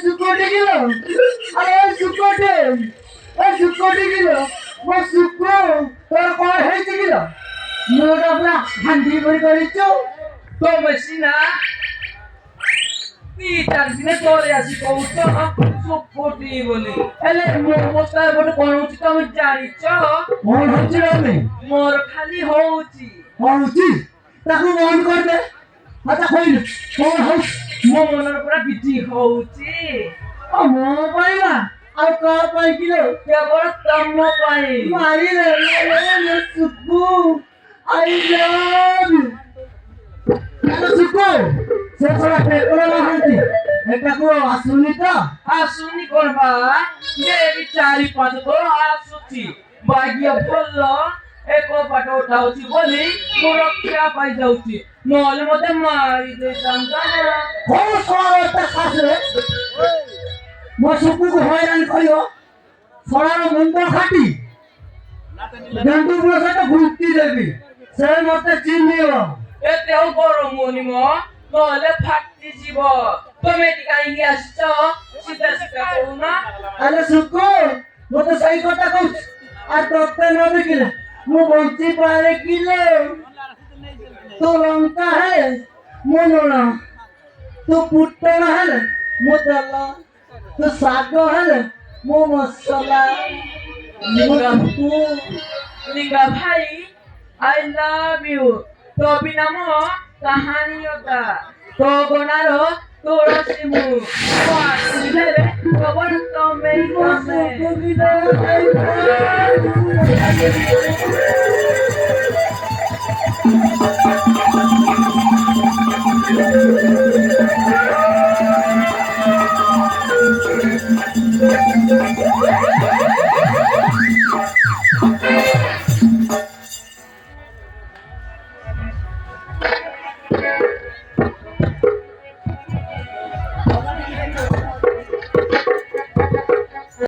শুকোটে গেল আরে শুকোটে শুকোটে গেল ও শুকো তোর কর হয়েছে গেল মোটা পুরা হান্ডি করে করেছো তো মেশিনা কি তার দিনে চলে আসি কৌত সুপটি বলি এলে মোস্তার বড় কোন উচিত আমি জানি চ মন হচ্ছে না মোর খালি হউচি হচ্ছে তাকে মন করবে আচ্ছা কইল মন হচ্ছে মো মনের পুরা বিটি হউচি ও মো পাইলা আর কা পাই কিলো কেবল তম পাই মারি রে শুকু আই লাভ ইউ শুকু সে তোরা পেপর লাগাইতি এটা কো আসুনি তো আসুনি করবা দেবি চারি পাঁচ তো আসুচি বাগিয়া বলল এক পাটো উঠাউছি বলি সুরক্ষা পাই যাউছি নহলে মতে মারি দেতাম জানা কোন সরটা খাসে মো শুকু কো হয়রান করিও সরার মন্দ খাটি জন্তু গুলো সেটা ঘুরতি দেবি সে মতে চিনিও এতেও গরম মনিম নহলে ফাটি যাব তুমি টিকা ইঙ্গি আসছ সিধা সিধা করু না আরে শুকু মতে সেই কথা কইছ আর তোতে নবে কিলে মু বঞ্চি পারে কিলে তো লঙ্কা হে মনোনা তো পুট্টনা হে মোদলা তো শাগ হে মো মশলা লিঙ্গা ভাই আই লাভ ইউ তো বিনাম কাহানিয়তা তো গনারো তুলসী মু আসিলে খবর তমে তমে Thank you.